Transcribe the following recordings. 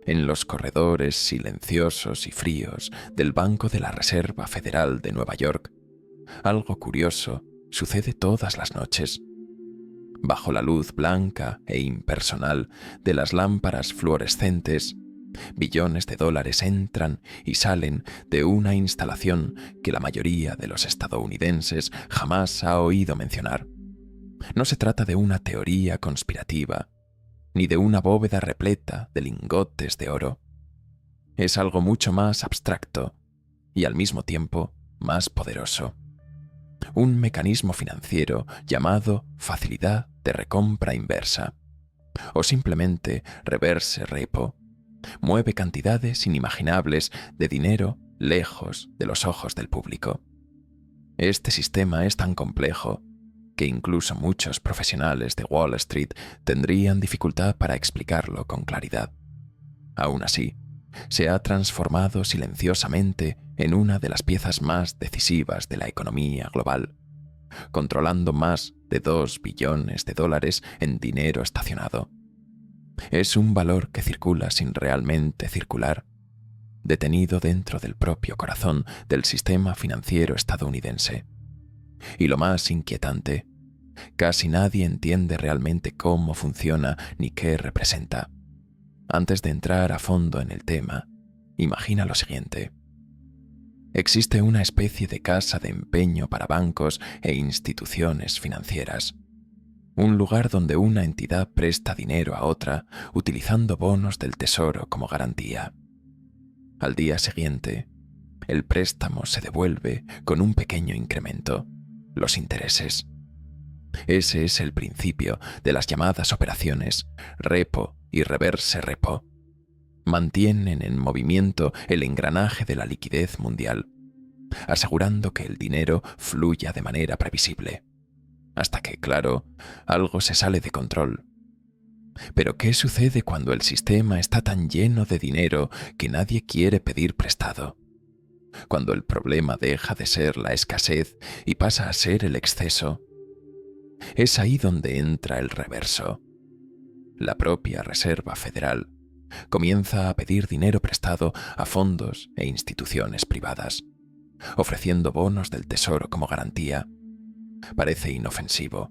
en los corredores silenciosos y fríos del Banco de la Reserva Federal de Nueva York, algo curioso sucede todas las noches. Bajo la luz blanca e impersonal de las lámparas fluorescentes, billones de dólares entran y salen de una instalación que la mayoría de los estadounidenses jamás ha oído mencionar. No se trata de una teoría conspirativa, ni de una bóveda repleta de lingotes de oro. Es algo mucho más abstracto y al mismo tiempo más poderoso. Un mecanismo financiero llamado facilidad de recompra inversa, o simplemente reverse repo, mueve cantidades inimaginables de dinero lejos de los ojos del público. Este sistema es tan complejo que incluso muchos profesionales de Wall Street tendrían dificultad para explicarlo con claridad. Aún así, se ha transformado silenciosamente en una de las piezas más decisivas de la economía global, controlando más de 2 billones de dólares en dinero estacionado. Es un valor que circula sin realmente circular, detenido dentro del propio corazón del sistema financiero estadounidense. Y lo más inquietante, casi nadie entiende realmente cómo funciona ni qué representa. Antes de entrar a fondo en el tema, imagina lo siguiente. Existe una especie de casa de empeño para bancos e instituciones financieras. Un lugar donde una entidad presta dinero a otra utilizando bonos del tesoro como garantía. Al día siguiente, el préstamo se devuelve con un pequeño incremento, los intereses. Ese es el principio de las llamadas operaciones repo y reverse repo. Mantienen en movimiento el engranaje de la liquidez mundial, asegurando que el dinero fluya de manera previsible. Hasta que, claro, algo se sale de control. Pero ¿qué sucede cuando el sistema está tan lleno de dinero que nadie quiere pedir prestado? Cuando el problema deja de ser la escasez y pasa a ser el exceso. Es ahí donde entra el reverso. La propia Reserva Federal comienza a pedir dinero prestado a fondos e instituciones privadas, ofreciendo bonos del tesoro como garantía. Parece inofensivo,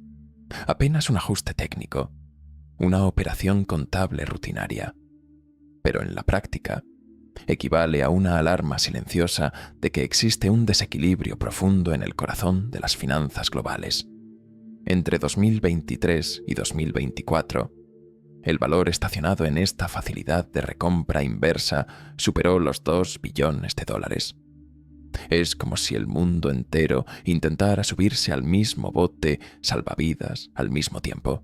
apenas un ajuste técnico, una operación contable rutinaria, pero en la práctica equivale a una alarma silenciosa de que existe un desequilibrio profundo en el corazón de las finanzas globales. Entre 2023 y 2024, el valor estacionado en esta facilidad de recompra inversa superó los 2 billones de dólares. Es como si el mundo entero intentara subirse al mismo bote salvavidas al mismo tiempo.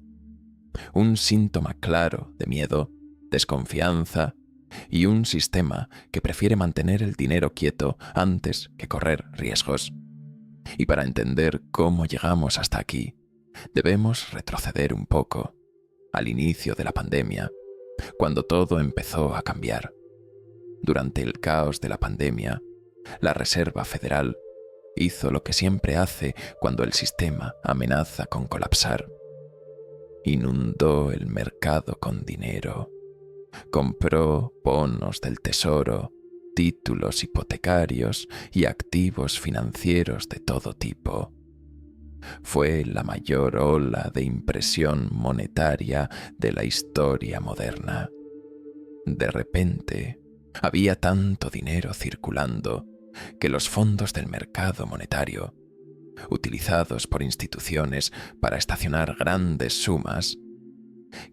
Un síntoma claro de miedo, desconfianza y un sistema que prefiere mantener el dinero quieto antes que correr riesgos. Y para entender cómo llegamos hasta aquí, debemos retroceder un poco, al inicio de la pandemia, cuando todo empezó a cambiar. Durante el caos de la pandemia, la Reserva Federal hizo lo que siempre hace cuando el sistema amenaza con colapsar. Inundó el mercado con dinero, compró bonos del tesoro, títulos hipotecarios y activos financieros de todo tipo. Fue la mayor ola de impresión monetaria de la historia moderna. De repente, había tanto dinero circulando que los fondos del mercado monetario, utilizados por instituciones para estacionar grandes sumas,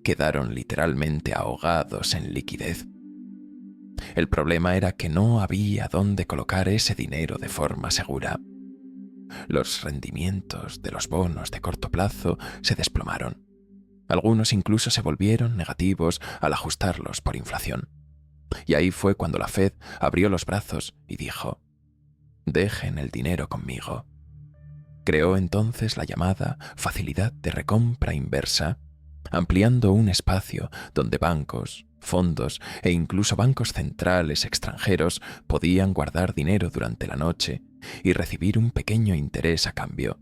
quedaron literalmente ahogados en liquidez. El problema era que no había dónde colocar ese dinero de forma segura. Los rendimientos de los bonos de corto plazo se desplomaron. Algunos incluso se volvieron negativos al ajustarlos por inflación. Y ahí fue cuando la Fed abrió los brazos y dijo: «Dejen el dinero conmigo». Creó entonces la llamada facilidad de recompra inversa, ampliando un espacio donde bancos, fondos e incluso bancos centrales extranjeros podían guardar dinero durante la noche y recibir un pequeño interés a cambio,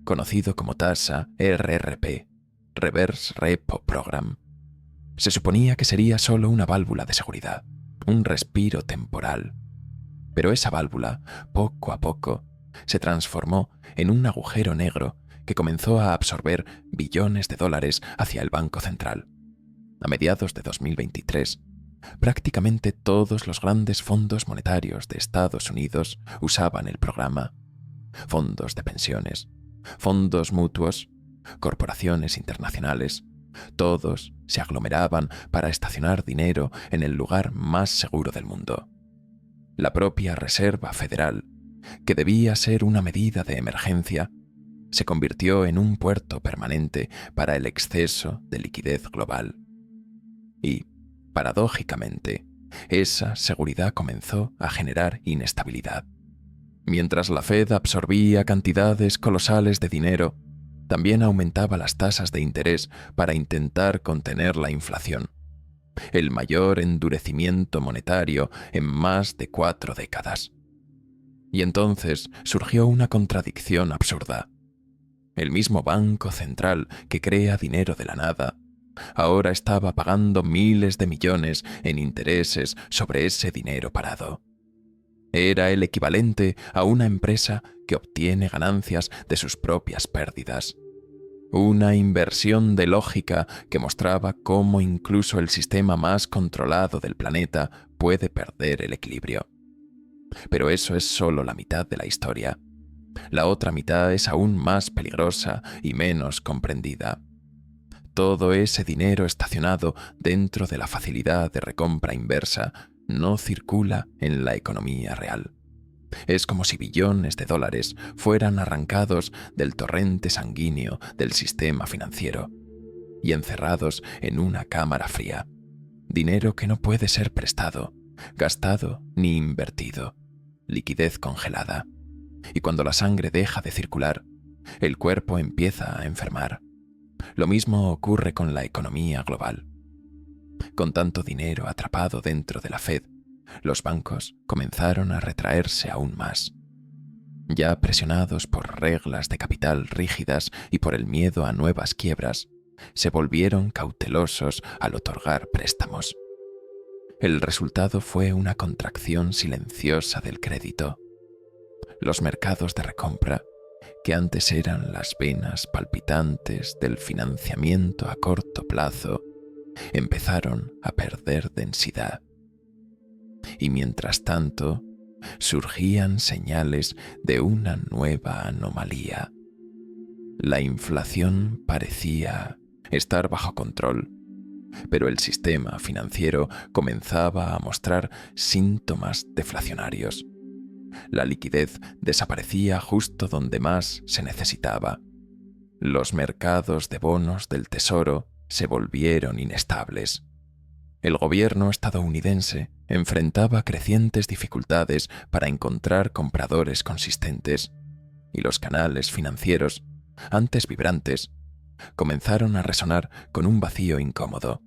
conocido como tasa RRP, Reverse Repo Program. Se suponía que sería solo una válvula de seguridad, un respiro temporal. Pero esa válvula, poco a poco, se transformó en un agujero negro que comenzó a absorber billones de dólares hacia el Banco Central. A mediados de 2023, prácticamente todos los grandes fondos monetarios de Estados Unidos usaban el programa. Fondos de pensiones, fondos mutuos, corporaciones internacionales, todos se aglomeraban para estacionar dinero en el lugar más seguro del mundo. La propia Reserva Federal, que debía ser una medida de emergencia, se convirtió en un puerto permanente para el exceso de liquidez global. Y, paradójicamente, esa seguridad comenzó a generar inestabilidad. Mientras la Fed absorbía cantidades colosales de dinero, también aumentaba las tasas de interés para intentar contener la inflación, el mayor endurecimiento monetario en más de 4 décadas. Y entonces surgió una contradicción absurda. El mismo Banco Central que crea dinero de la nada, ahora estaba pagando miles de millones en intereses sobre ese dinero parado. Era el equivalente a una empresa que obtiene ganancias de sus propias pérdidas. Una inversión de lógica que mostraba cómo incluso el sistema más controlado del planeta puede perder el equilibrio. Pero eso es solo la mitad de la historia. La otra mitad es aún más peligrosa y menos comprendida. Todo ese dinero estacionado dentro de la facilidad de recompra inversa no circula en la economía real. Es como si billones de dólares fueran arrancados del torrente sanguíneo del sistema financiero y encerrados en una cámara fría. Dinero que no puede ser prestado, gastado ni invertido. Liquidez congelada. Y cuando la sangre deja de circular, el cuerpo empieza a enfermar. Lo mismo ocurre con la economía global. Con tanto dinero atrapado dentro de la Fed, los bancos comenzaron a retraerse aún más. Ya presionados por reglas de capital rígidas y por el miedo a nuevas quiebras, se volvieron cautelosos al otorgar préstamos. El resultado fue una contracción silenciosa del crédito. Los mercados de recompra, que antes eran las venas palpitantes del financiamiento a corto plazo, empezaron a perder densidad. Y mientras tanto, surgían señales de una nueva anomalía. La inflación parecía estar bajo control, pero el sistema financiero comenzaba a mostrar síntomas deflacionarios. La liquidez desaparecía justo donde más se necesitaba. Los mercados de bonos del Tesoro se volvieron inestables. El gobierno estadounidense enfrentaba crecientes dificultades para encontrar compradores consistentes, y los canales financieros, antes vibrantes, comenzaron a resonar con un vacío incómodo.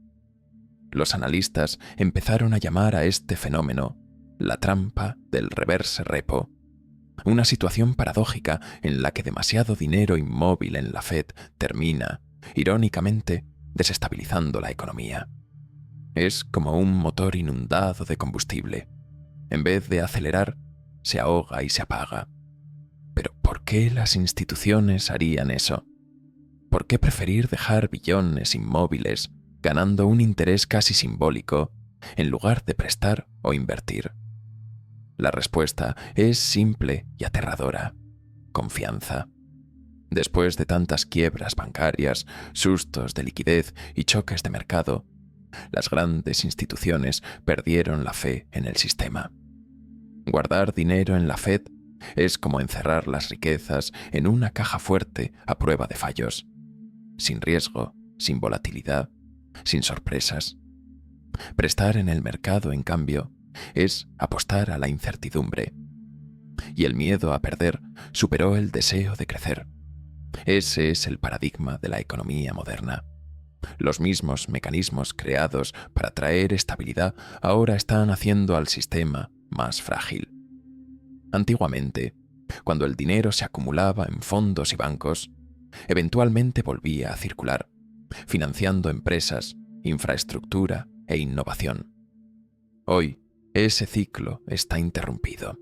Los analistas empezaron a llamar a este fenómeno la trampa del reverse repo, una situación paradójica en la que demasiado dinero inmóvil en la Fed termina, irónicamente, desestabilizando la economía. Es como un motor inundado de combustible. En vez de acelerar, se ahoga y se apaga. Pero ¿por qué las instituciones harían eso? ¿Por qué preferir dejar billones inmóviles ganando un interés casi simbólico en lugar de prestar o invertir? La respuesta es simple y aterradora: confianza. Después de tantas quiebras bancarias, sustos de liquidez y choques de mercado, las grandes instituciones perdieron la fe en el sistema. Guardar dinero en la Fed es como encerrar las riquezas en una caja fuerte a prueba de fallos, sin riesgo, sin volatilidad, sin sorpresas. Prestar en el mercado, en cambio, es apostar a la incertidumbre. Y el miedo a perder superó el deseo de crecer. Ese es el paradigma de la economía moderna. Los mismos mecanismos creados para traer estabilidad ahora están haciendo al sistema más frágil. Antiguamente, cuando el dinero se acumulaba en fondos y bancos, eventualmente volvía a circular, financiando empresas infraestructura e innovación. Hoy, ese ciclo está interrumpido.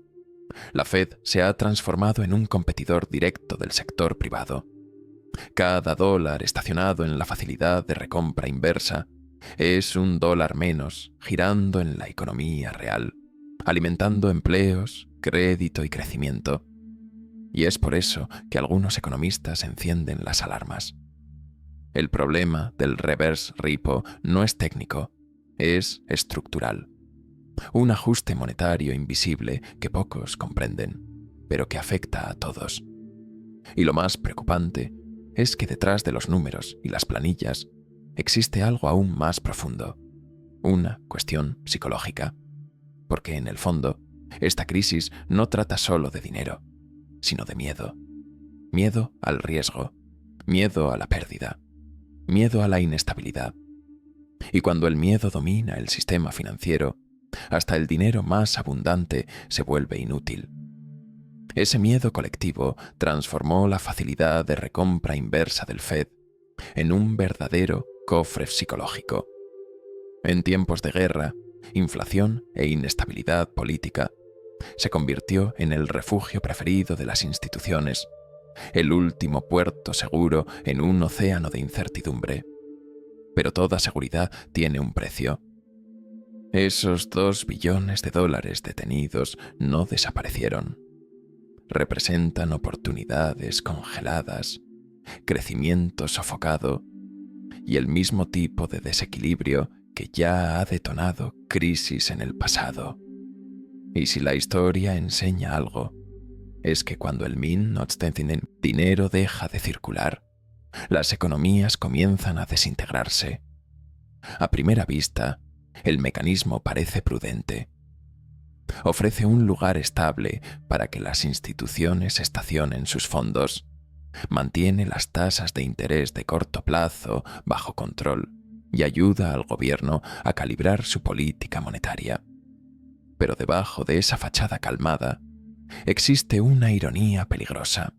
La Fed se ha transformado en un competidor directo del sector privado. Cada dólar estacionado en la facilidad de recompra inversa es un dólar menos girando en la economía real, alimentando empleos, crédito y crecimiento. Y es por eso que algunos economistas encienden las alarmas. El problema del reverse repo no es técnico, es estructural. Un ajuste monetario invisible que pocos comprenden, pero que afecta a todos. Y lo más preocupante es que detrás de los números y las planillas existe algo aún más profundo, una cuestión psicológica. Porque en el fondo, esta crisis no trata solo de dinero, sino de miedo. Miedo al riesgo, miedo a la pérdida, miedo a la inestabilidad. Y cuando el miedo domina el sistema financiero, hasta el dinero más abundante se vuelve inútil. Ese miedo colectivo transformó la facilidad de recompra inversa del Fed en un verdadero cofre psicológico. En tiempos de guerra, inflación e inestabilidad política, se convirtió en el refugio preferido de las instituciones, el último puerto seguro en un océano de incertidumbre. Pero toda seguridad tiene un precio. Esos 2 billones de dólares detenidos no desaparecieron. Representan oportunidades congeladas, crecimiento sofocado y el mismo tipo de desequilibrio que ya ha detonado crisis en el pasado. Y si la historia enseña algo, es que cuando el dinero deja de circular, las economías comienzan a desintegrarse. A primera vista, el mecanismo parece prudente. Ofrece un lugar estable para que las instituciones estacionen sus fondos, mantiene las tasas de interés de corto plazo bajo control y ayuda al gobierno a calibrar su política monetaria. Pero debajo de esa fachada calmada existe una ironía peligrosa.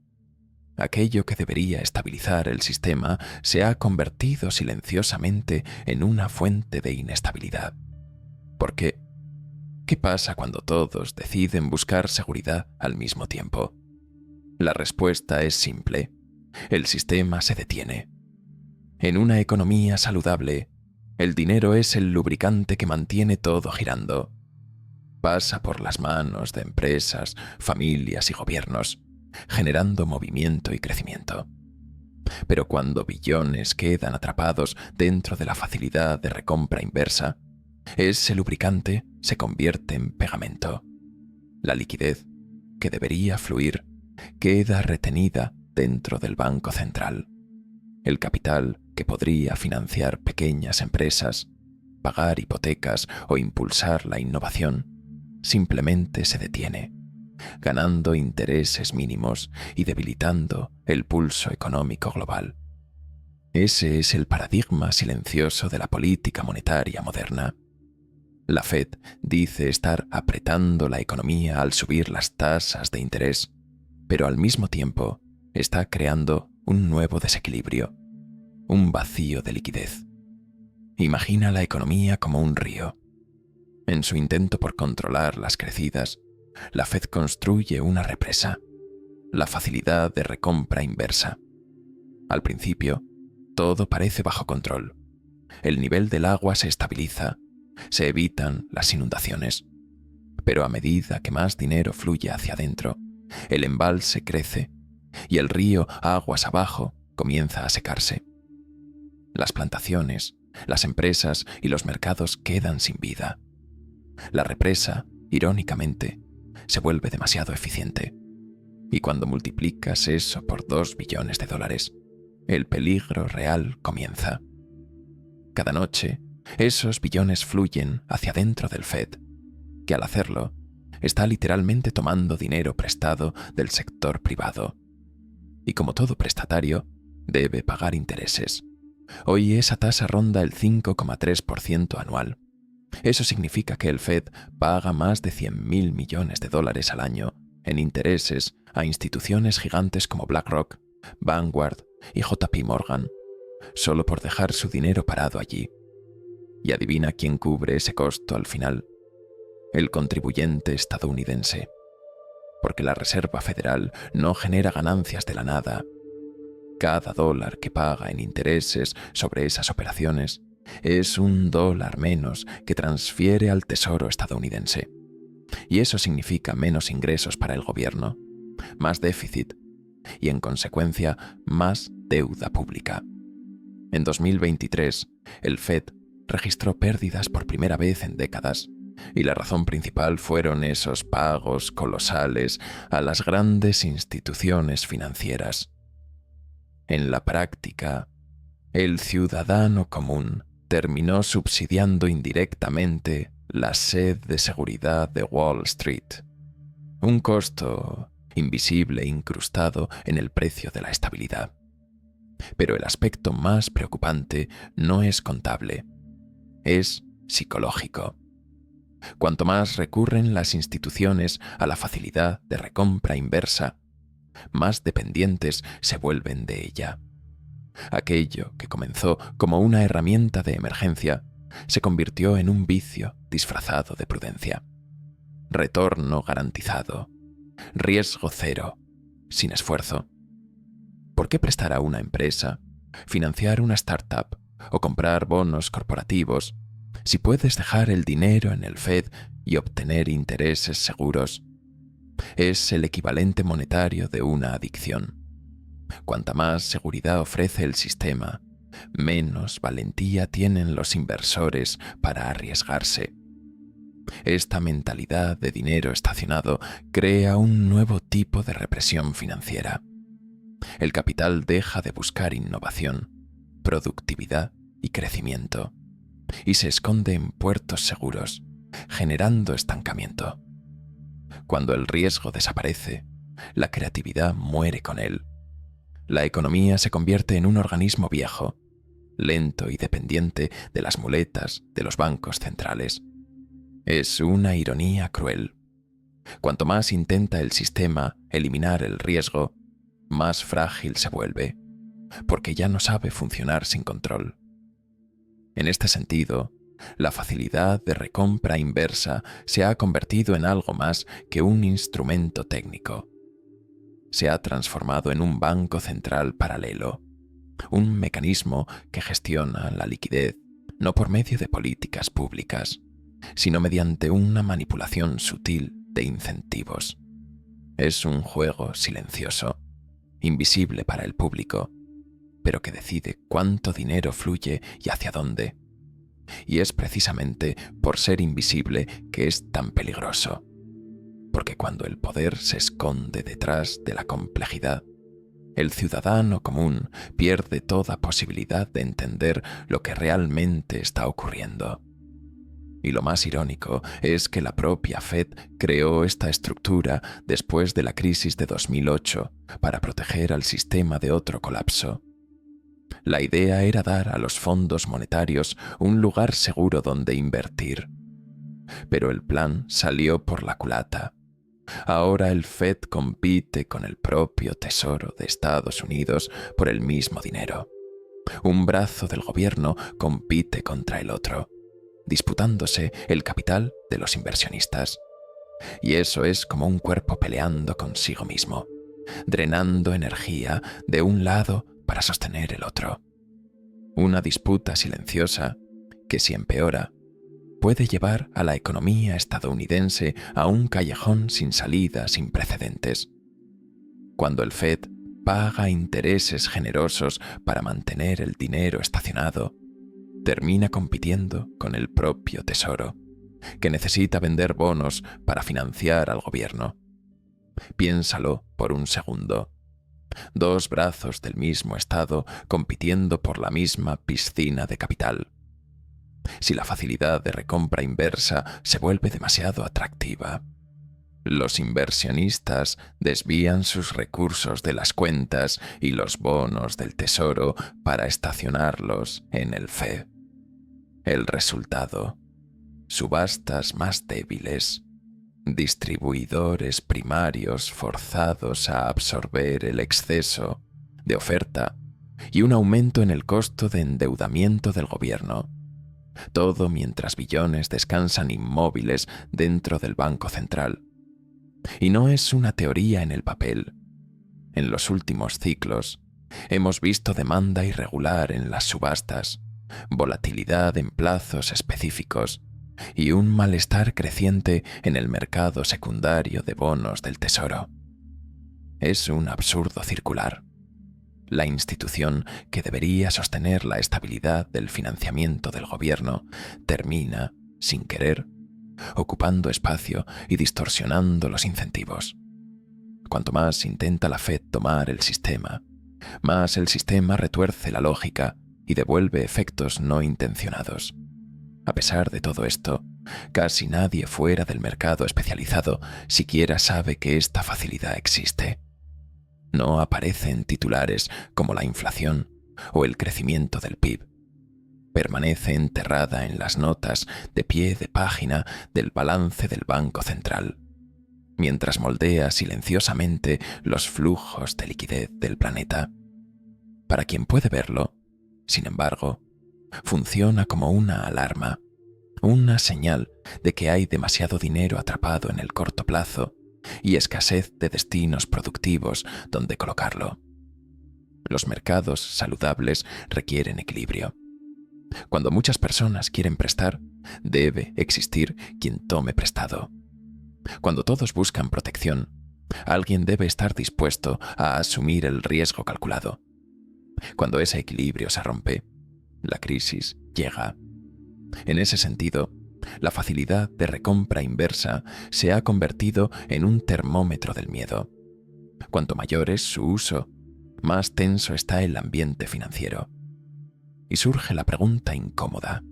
Aquello que debería estabilizar el sistema se ha convertido silenciosamente en una fuente de inestabilidad. Porque, ¿qué pasa cuando todos deciden buscar seguridad al mismo tiempo? La respuesta es simple. El sistema se detiene. En una economía saludable, el dinero es el lubricante que mantiene todo girando. Pasa por las manos de empresas, familias y gobiernos, generando movimiento y crecimiento. Pero cuando billones quedan atrapados dentro de la facilidad de recompra inversa, ese lubricante se convierte en pegamento. La liquidez, que debería fluir, queda retenida dentro del Banco Central. El capital que podría financiar pequeñas empresas, pagar hipotecas o impulsar la innovación, simplemente se detiene, ganando intereses mínimos y debilitando el pulso económico global. Ese es el paradigma silencioso de la política monetaria moderna. La Fed dice estar apretando la economía al subir las tasas de interés, pero al mismo tiempo está creando un nuevo desequilibrio, un vacío de liquidez. Imagina la economía como un río. En su intento por controlar las crecidas, la Fed construye una represa, la facilidad de recompra inversa. Al principio, todo parece bajo control. El nivel del agua se estabiliza, se evitan las inundaciones. Pero a medida que más dinero fluye hacia adentro, el embalse crece y el río aguas abajo comienza a secarse. Las plantaciones, las empresas y los mercados quedan sin vida. La represa, irónicamente, se vuelve demasiado eficiente. Y cuando multiplicas eso por 2 billones de dólares, el peligro real comienza. Cada noche, esos billones fluyen hacia dentro del Fed, que al hacerlo, está literalmente tomando dinero prestado del sector privado. Y como todo prestatario, debe pagar intereses. Hoy esa tasa ronda el 5,3% anual. Eso significa que el Fed paga más de 100.000 millones de dólares al año en intereses a instituciones gigantes como BlackRock, Vanguard y JP Morgan, solo por dejar su dinero parado allí. Y adivina quién cubre ese costo al final. El contribuyente estadounidense. Porque la Reserva Federal no genera ganancias de la nada. Cada dólar que paga en intereses sobre esas operaciones es un dólar menos que transfiere al Tesoro estadounidense. Y eso significa menos ingresos para el gobierno, más déficit y, en consecuencia, más deuda pública. En 2023, el Fed registró pérdidas por primera vez en décadas, y la razón principal fueron esos pagos colosales a las grandes instituciones financieras. En la práctica, el ciudadano común terminó subsidiando indirectamente la sed de seguridad de Wall Street, un costo invisible e incrustado en el precio de la estabilidad. Pero el aspecto más preocupante no es contable, es psicológico. Cuanto más recurren las instituciones a la facilidad de recompra inversa, más dependientes se vuelven de ella. Aquello que comenzó como una herramienta de emergencia se convirtió en un vicio disfrazado de prudencia. Retorno garantizado, riesgo cero, sin esfuerzo. ¿Por qué prestar a una empresa, financiar una startup o comprar bonos corporativos si puedes dejar el dinero en el Fed y obtener intereses seguros? Es el equivalente monetario de una adicción. Cuanta más seguridad ofrece el sistema, menos valentía tienen los inversores para arriesgarse. Esta mentalidad de dinero estacionado crea un nuevo tipo de represión financiera. El capital deja de buscar innovación, productividad y crecimiento, y se esconde en puertos seguros, generando estancamiento. Cuando el riesgo desaparece, la creatividad muere con él. La economía se convierte en un organismo viejo, lento y dependiente de las muletas de los bancos centrales. Es una ironía cruel. Cuanto más intenta el sistema eliminar el riesgo, más frágil se vuelve, porque ya no sabe funcionar sin control. En este sentido, la facilidad de recompra inversa se ha convertido en algo más que un instrumento técnico. Se ha transformado en un banco central paralelo, un mecanismo que gestiona la liquidez no por medio de políticas públicas, sino mediante una manipulación sutil de incentivos. Es un juego silencioso, invisible para el público, pero que decide cuánto dinero fluye y hacia dónde. Y es precisamente por ser invisible que es tan peligroso, porque cuando el poder se esconde detrás de la complejidad, el ciudadano común pierde toda posibilidad de entender lo que realmente está ocurriendo. Y lo más irónico es que la propia Fed creó esta estructura después de la crisis de 2008 para proteger al sistema de otro colapso. La idea era dar a los fondos monetarios un lugar seguro donde invertir. Pero el plan salió por la culata. Ahora el Fed compite con el propio Tesoro de Estados Unidos por el mismo dinero. Un brazo del gobierno compite contra el otro, disputándose el capital de los inversionistas. Y eso es como un cuerpo peleando consigo mismo, drenando energía de un lado para sostener el otro. Una disputa silenciosa que, si empeora, puede llevar a la economía estadounidense a un callejón sin salida sin precedentes. Cuando el Fed paga intereses generosos para mantener el dinero estacionado, termina compitiendo con el propio Tesoro, que necesita vender bonos para financiar al gobierno. Piénsalo por un segundo. Dos brazos del mismo Estado compitiendo por la misma piscina de capital. Si la facilidad de recompra inversa se vuelve demasiado atractiva, los inversionistas desvían sus recursos de las cuentas y los bonos del Tesoro para estacionarlos en el Fed. El resultado: subastas más débiles, distribuidores primarios forzados a absorber el exceso de oferta y un aumento en el costo de endeudamiento del gobierno. Todo mientras billones descansan inmóviles dentro del Banco Central. Y no es una teoría en el papel. En los últimos ciclos, hemos visto demanda irregular en las subastas, volatilidad en plazos específicos y un malestar creciente en el mercado secundario de bonos del Tesoro. Es un absurdo circular. La institución que debería sostener la estabilidad del financiamiento del gobierno termina, sin querer, ocupando espacio y distorsionando los incentivos. Cuanto más intenta la Fed tomar el sistema, más el sistema retuerce la lógica y devuelve efectos no intencionados. A pesar de todo esto, casi nadie fuera del mercado especializado siquiera sabe que esta facilidad existe. No aparece en titulares como la inflación o el crecimiento del PIB. Permanece enterrada en las notas de pie de página del balance del Banco Central, mientras moldea silenciosamente los flujos de liquidez del planeta. Para quien puede verlo, sin embargo, funciona como una alarma, una señal de que hay demasiado dinero atrapado en el corto plazo y escasez de destinos productivos donde colocarlo. Los mercados saludables requieren equilibrio. Cuando muchas personas quieren prestar, debe existir quien tome prestado. Cuando todos buscan protección, alguien debe estar dispuesto a asumir el riesgo calculado. Cuando ese equilibrio se rompe, la crisis llega. En ese sentido, la facilidad de recompra inversa se ha convertido en un termómetro del miedo. Cuanto mayor es su uso, más tenso está el ambiente financiero. Y surge la pregunta incómoda: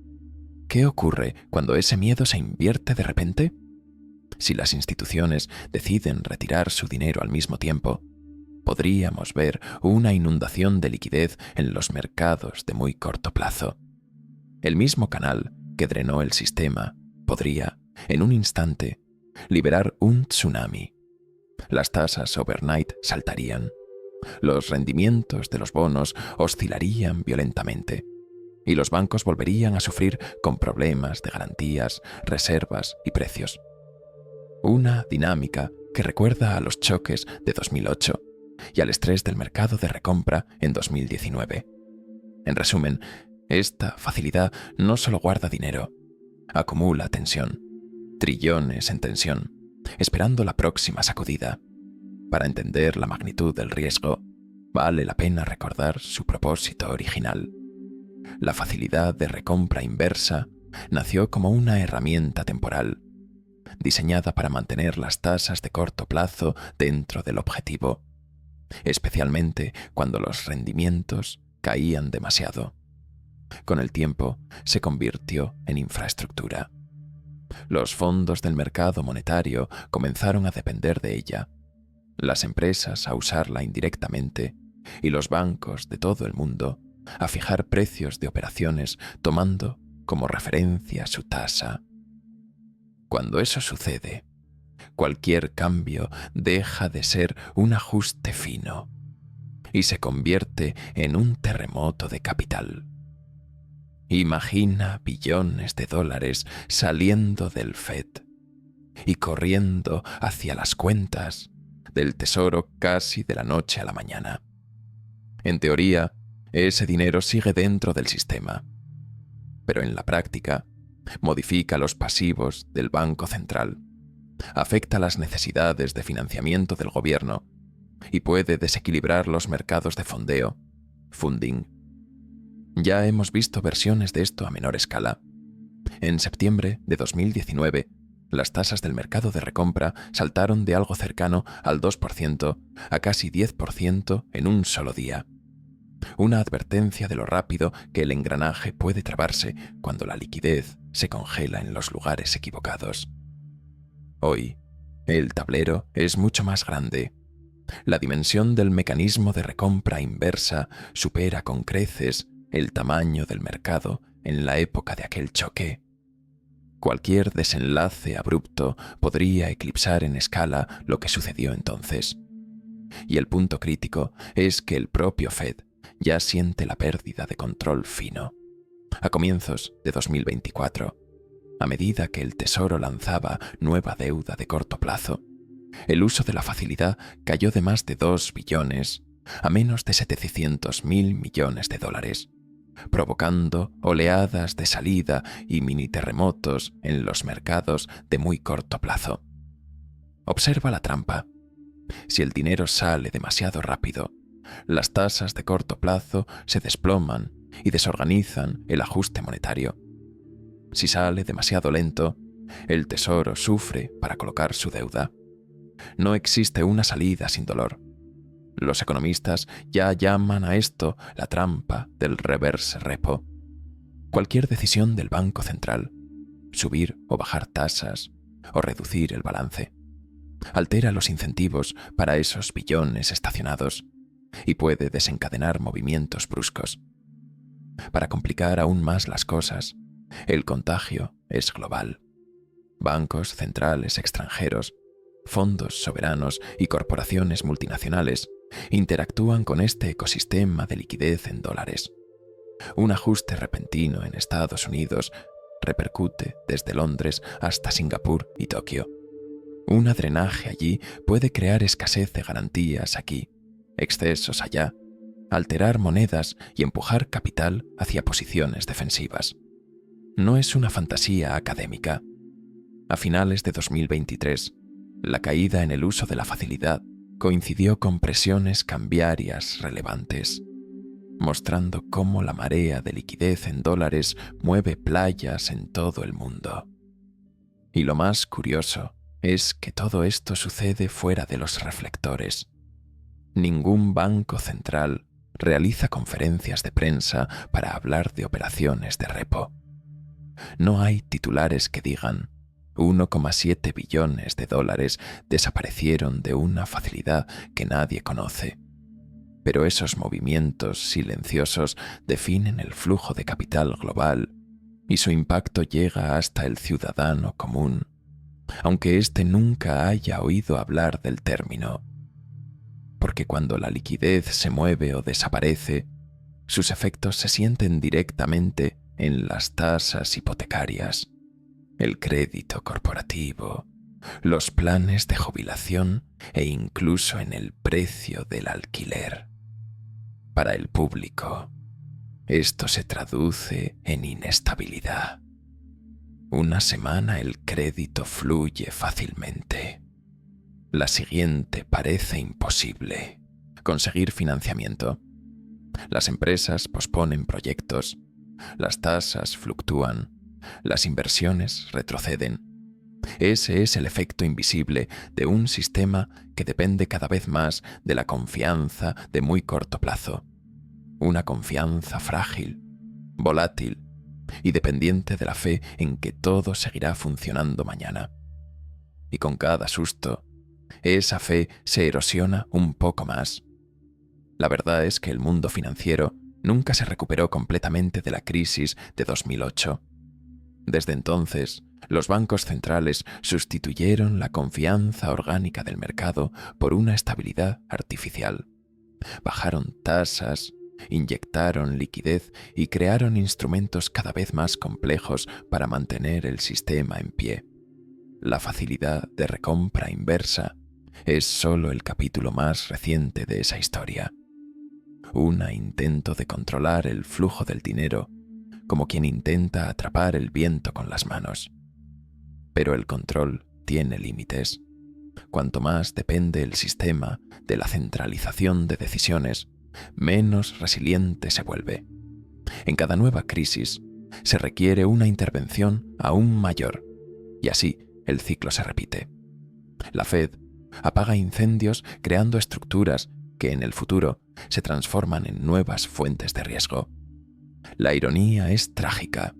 ¿qué ocurre cuando ese miedo se invierte de repente? Si las instituciones deciden retirar su dinero al mismo tiempo, podríamos ver una inundación de liquidez en los mercados de muy corto plazo. El mismo canal que drenó el sistema podría, en un instante, liberar un tsunami. Las tasas overnight saltarían. Los rendimientos de los bonos oscilarían violentamente y los bancos volverían a sufrir con problemas de garantías, reservas y precios. Una dinámica que recuerda a los choques de 2008 y al estrés del mercado de recompra en 2019. En resumen, esta facilidad no solo guarda dinero, acumula tensión, trillones en tensión, esperando la próxima sacudida. Para entender la magnitud del riesgo, vale la pena recordar su propósito original. La facilidad de recompra inversa nació como una herramienta temporal, diseñada para mantener las tasas de corto plazo dentro del objetivo, especialmente cuando los rendimientos caían demasiado. Con el tiempo se convirtió en infraestructura. Los fondos del mercado monetario comenzaron a depender de ella, las empresas a usarla indirectamente y los bancos de todo el mundo a fijar precios de operaciones tomando como referencia su tasa. Cuando eso sucede, cualquier cambio deja de ser un ajuste fino y se convierte en un terremoto de capital. Imagina billones de dólares saliendo del Fed y corriendo hacia las cuentas del Tesoro casi de la noche a la mañana. En teoría, ese dinero sigue dentro del sistema, pero en la práctica modifica los pasivos del Banco Central, afecta las necesidades de financiamiento del gobierno y puede desequilibrar los mercados de fondeo, funding. Ya hemos visto versiones de esto a menor escala. En septiembre de 2019, las tasas del mercado de recompra saltaron de algo cercano al 2% a casi 10% en un solo día. Una advertencia de lo rápido que el engranaje puede trabarse cuando la liquidez se congela en los lugares equivocados. Hoy, el tablero es mucho más grande. La dimensión del mecanismo de recompra inversa supera con creces el tamaño del mercado en la época de aquel choque. Cualquier desenlace abrupto podría eclipsar en escala lo que sucedió entonces. Y el punto crítico es que el propio Fed ya siente la pérdida de control fino. A comienzos de 2024, a medida que el Tesoro lanzaba nueva deuda de corto plazo, el uso de la facilidad cayó de más de 2 billones a menos de 700.000 millones de dólares, provocando oleadas de salida y mini terremotos en los mercados de muy corto plazo. Observa la trampa. Si el dinero sale demasiado rápido, las tasas de corto plazo se desploman y desorganizan el ajuste monetario. Si sale demasiado lento, el Tesoro sufre para colocar su deuda. No existe una salida sin dolor. Los economistas ya llaman a esto la trampa del reverse repo. Cualquier decisión del Banco Central, subir o bajar tasas o reducir el balance, altera los incentivos para esos billones estacionados y puede desencadenar movimientos bruscos. Para complicar aún más las cosas, el contagio es global. Bancos centrales extranjeros, fondos soberanos y corporaciones multinacionales interactúan con este ecosistema de liquidez en dólares. Un ajuste repentino en Estados Unidos repercute desde Londres hasta Singapur y Tokio. Un drenaje allí puede crear escasez de garantías aquí, excesos allá, alterar monedas y empujar capital hacia posiciones defensivas. No es una fantasía académica. A finales de 2023, la caída en el uso de la facilidad coincidió con presiones cambiarias relevantes, mostrando cómo la marea de liquidez en dólares mueve playas en todo el mundo. Y lo más curioso es que todo esto sucede fuera de los reflectores. Ningún banco central realiza conferencias de prensa para hablar de operaciones de repo. No hay titulares que digan 1,7 billones de dólares desaparecieron de una facilidad que nadie conoce. Pero esos movimientos silenciosos definen el flujo de capital global y su impacto llega hasta el ciudadano común, aunque éste nunca haya oído hablar del término. Porque cuando la liquidez se mueve o desaparece, sus efectos se sienten directamente en las tasas hipotecarias, el crédito corporativo, los planes de jubilación e incluso en el precio del alquiler. Para el público, esto se traduce en inestabilidad. Una semana el crédito fluye fácilmente. La siguiente parece imposible. Conseguir financiamiento. Las empresas posponen proyectos. Las tasas fluctúan. Las inversiones retroceden. Ese es el efecto invisible de un sistema que depende cada vez más de la confianza de muy corto plazo. Una confianza frágil, volátil y dependiente de la fe en que todo seguirá funcionando mañana. Y con cada susto, esa fe se erosiona un poco más. La verdad es que el mundo financiero nunca se recuperó completamente de la crisis de 2008. Desde entonces, los bancos centrales sustituyeron la confianza orgánica del mercado por una estabilidad artificial. Bajaron tasas, inyectaron liquidez y crearon instrumentos cada vez más complejos para mantener el sistema en pie. La facilidad de recompra inversa es solo el capítulo más reciente de esa historia. Un intento de controlar el flujo del dinero, como quien intenta atrapar el viento con las manos. Pero el control tiene límites. Cuanto más depende el sistema de la centralización de decisiones, menos resiliente se vuelve. En cada nueva crisis se requiere una intervención aún mayor, y así el ciclo se repite. La Fed apaga incendios creando estructuras que en el futuro se transforman en nuevas fuentes de riesgo. La ironía es trágica.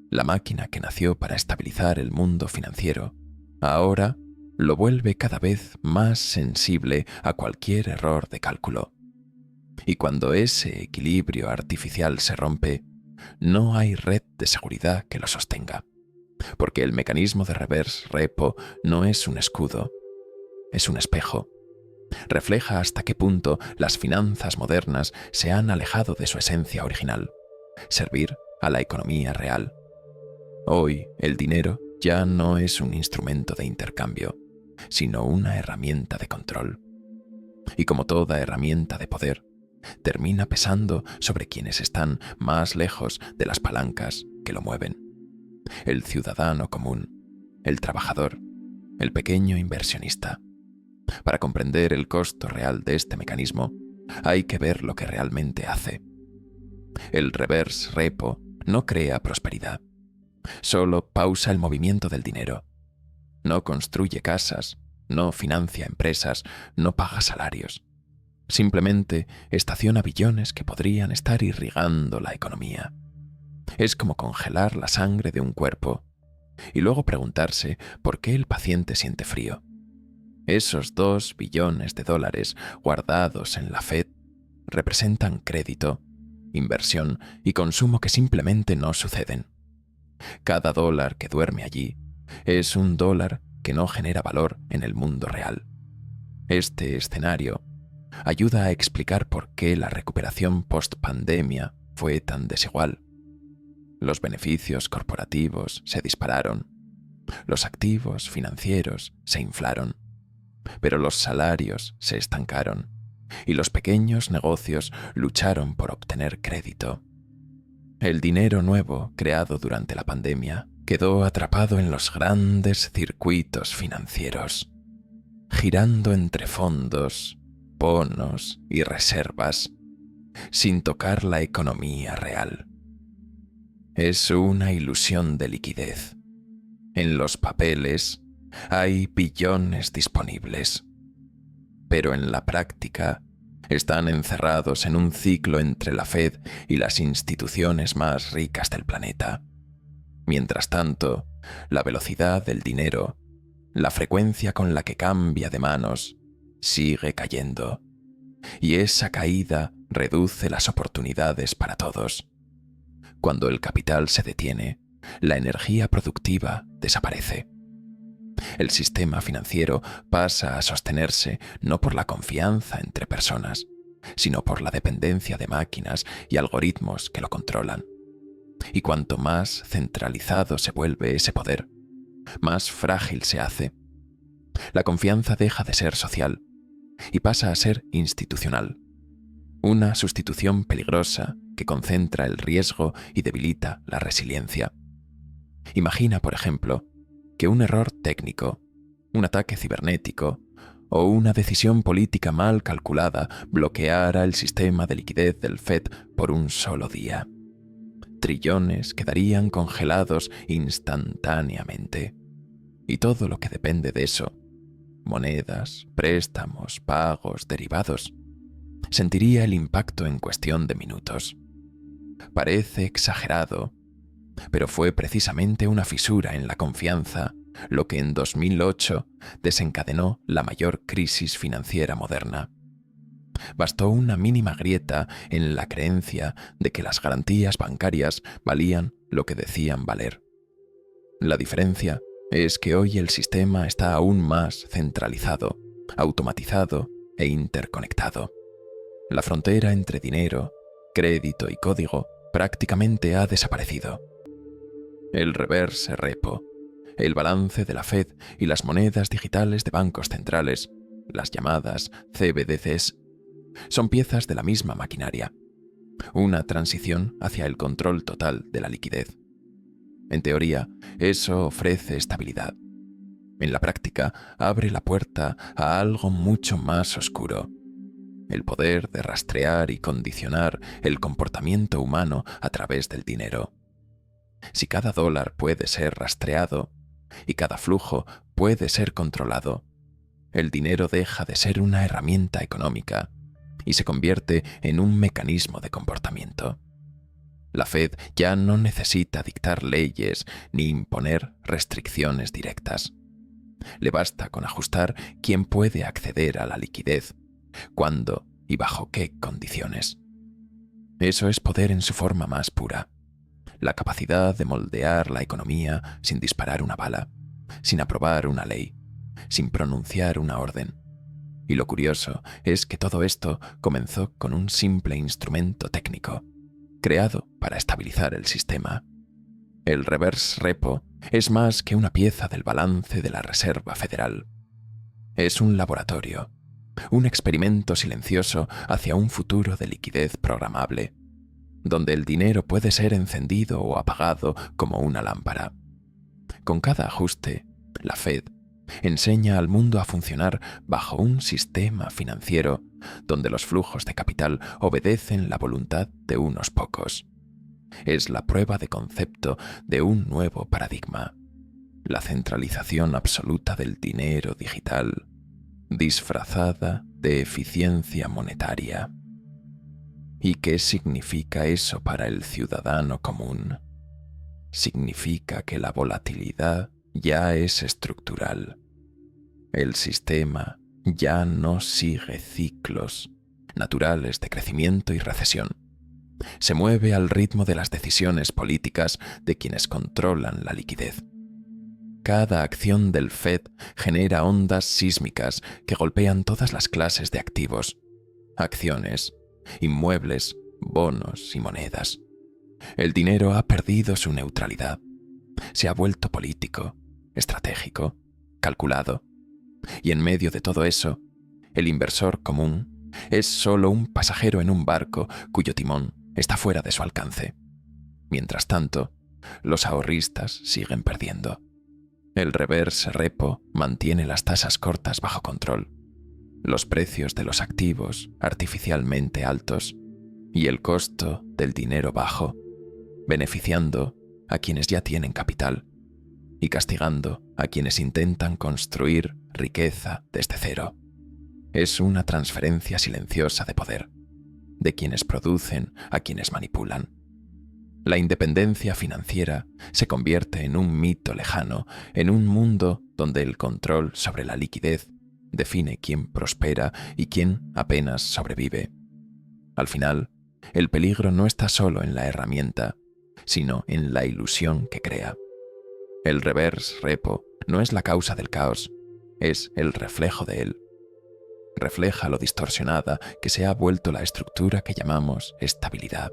La máquina que nació para estabilizar el mundo financiero, ahora lo vuelve cada vez más sensible a cualquier error de cálculo. Y cuando ese equilibrio artificial se rompe, no hay red de seguridad que lo sostenga, porque el mecanismo de reverse repo no es un escudo, es un espejo. Refleja hasta qué punto las finanzas modernas se han alejado de su esencia original: servir a la economía real. Hoy el dinero ya no es un instrumento de intercambio, sino una herramienta de control. Y como toda herramienta de poder, termina pesando sobre quienes están más lejos de las palancas que lo mueven. El ciudadano común, el trabajador, el pequeño inversionista. Para comprender el costo real de este mecanismo, hay que ver lo que realmente hace. El reverse repo no crea prosperidad, solo pausa el movimiento del dinero. No construye casas, no financia empresas, no paga salarios. Simplemente estaciona billones que podrían estar irrigando la economía. Es como congelar la sangre de un cuerpo y luego preguntarse por qué el paciente siente frío. Esos 2 billones de dólares guardados en la Fed representan crédito, inversión y consumo que simplemente no suceden. Cada dólar que duerme allí es un dólar que no genera valor en el mundo real. Este escenario ayuda a explicar por qué la recuperación post-pandemia fue tan desigual. Los beneficios corporativos se dispararon, los activos financieros se inflaron, pero los salarios se estancaron y los pequeños negocios lucharon por obtener crédito. El dinero nuevo creado durante la pandemia quedó atrapado en los grandes circuitos financieros, girando entre fondos, bonos y reservas, sin tocar la economía real. Es una ilusión de liquidez. En los papeles hay billones disponibles, pero en la práctica están encerrados en un ciclo entre la Fed y las instituciones más ricas del planeta. Mientras tanto, la velocidad del dinero, la frecuencia con la que cambia de manos, sigue cayendo, y esa caída reduce las oportunidades para todos. Cuando el capital se detiene, la energía productiva desaparece. El sistema financiero pasa a sostenerse no por la confianza entre personas, sino por la dependencia de máquinas y algoritmos que lo controlan. Y cuanto más centralizado se vuelve ese poder, más frágil se hace. La confianza deja de ser social y pasa a ser institucional. Una sustitución peligrosa que concentra el riesgo y debilita la resiliencia. Imagina, por ejemplo, que un error técnico, un ataque cibernético o una decisión política mal calculada bloqueara el sistema de liquidez del Fed por un solo día. Trillones quedarían congelados instantáneamente. Y todo lo que depende de eso, monedas, préstamos, pagos, derivados, sentiría el impacto en cuestión de minutos. Parece exagerado, pero fue precisamente una fisura en la confianza lo que en 2008 desencadenó la mayor crisis financiera moderna. Bastó una mínima grieta en la creencia de que las garantías bancarias valían lo que decían valer. La diferencia es que hoy el sistema está aún más centralizado, automatizado e interconectado. La frontera entre dinero, crédito y código prácticamente ha desaparecido. El reverse repo, el balance de la Fed y las monedas digitales de bancos centrales, las llamadas CBDCs, son piezas de la misma maquinaria, una transición hacia el control total de la liquidez. En teoría, eso ofrece estabilidad. En la práctica, abre la puerta a algo mucho más oscuro: el poder de rastrear y condicionar el comportamiento humano a través del dinero. Si cada dólar puede ser rastreado y cada flujo puede ser controlado, el dinero deja de ser una herramienta económica y se convierte en un mecanismo de comportamiento. La Fed ya no necesita dictar leyes ni imponer restricciones directas. Le basta con ajustar quién puede acceder a la liquidez, cuándo y bajo qué condiciones. Eso es poder en su forma más pura. La capacidad de moldear la economía sin disparar una bala, sin aprobar una ley, sin pronunciar una orden. Y lo curioso es que todo esto comenzó con un simple instrumento técnico: creado para estabilizar el sistema. El reverse repo es más que una pieza del balance de la Reserva Federal. Es un laboratorio, un experimento silencioso hacia un futuro de liquidez programable, donde el dinero puede ser encendido o apagado como una lámpara. Con cada ajuste, la Fed enseña al mundo a funcionar bajo un sistema financiero donde los flujos de capital obedecen la voluntad de unos pocos. Es la prueba de concepto de un nuevo paradigma, la centralización absoluta del dinero digital, disfrazada de eficiencia monetaria. ¿Y qué significa eso para el ciudadano común? Significa que la volatilidad ya es estructural. El sistema ya no sigue ciclos naturales de crecimiento y recesión. Se mueve al ritmo de las decisiones políticas de quienes controlan la liquidez. Cada acción del Fed genera ondas sísmicas que golpean todas las clases de activos, acciones, inmuebles, bonos y monedas. El dinero ha perdido su neutralidad. Se ha vuelto político, estratégico, calculado. Y en medio de todo eso, el inversor común es solo un pasajero en un barco cuyo timón está fuera de su alcance. Mientras tanto, los ahorristas siguen perdiendo. El reverse repo mantiene las tasas cortas bajo control, los precios de los activos artificialmente altos y el costo del dinero bajo, beneficiando a quienes ya tienen capital y castigando a quienes intentan construir riqueza desde cero. Es una transferencia silenciosa de poder, de quienes producen a quienes manipulan. La independencia financiera se convierte en un mito lejano, en un mundo donde el control sobre la liquidez define quién prospera y quién apenas sobrevive. Al final, el peligro no está solo en la herramienta, sino en la ilusión que crea. El reverse repo no es la causa del caos, es el reflejo de él. Refleja lo distorsionada que se ha vuelto la estructura que llamamos estabilidad.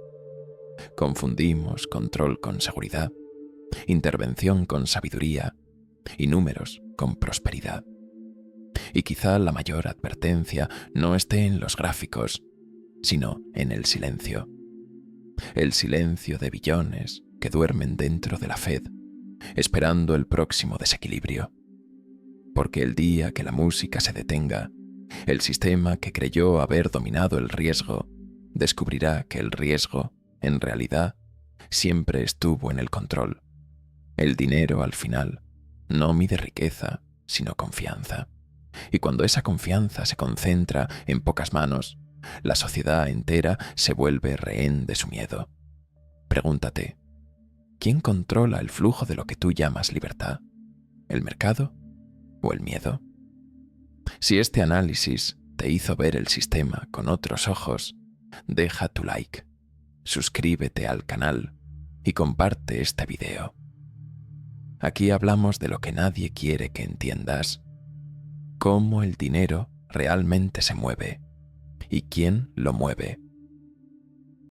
Confundimos control con seguridad, intervención con sabiduría y números con prosperidad. Y quizá la mayor advertencia no esté en los gráficos, sino en el silencio. El silencio de billones que duermen dentro de la Fed, esperando el próximo desequilibrio. Porque el día que la música se detenga, el sistema que creyó haber dominado el riesgo descubrirá que el riesgo, en realidad, siempre estuvo en el control. El dinero, al final, no mide riqueza, sino confianza. Y cuando esa confianza se concentra en pocas manos, la sociedad entera se vuelve rehén de su miedo. Pregúntate, ¿quién controla el flujo de lo que tú llamas libertad? ¿El mercado o el miedo? Si este análisis te hizo ver el sistema con otros ojos, deja tu like, suscríbete al canal y comparte este video. Aquí hablamos de lo que nadie quiere que entiendas, cómo el dinero realmente se mueve y quién lo mueve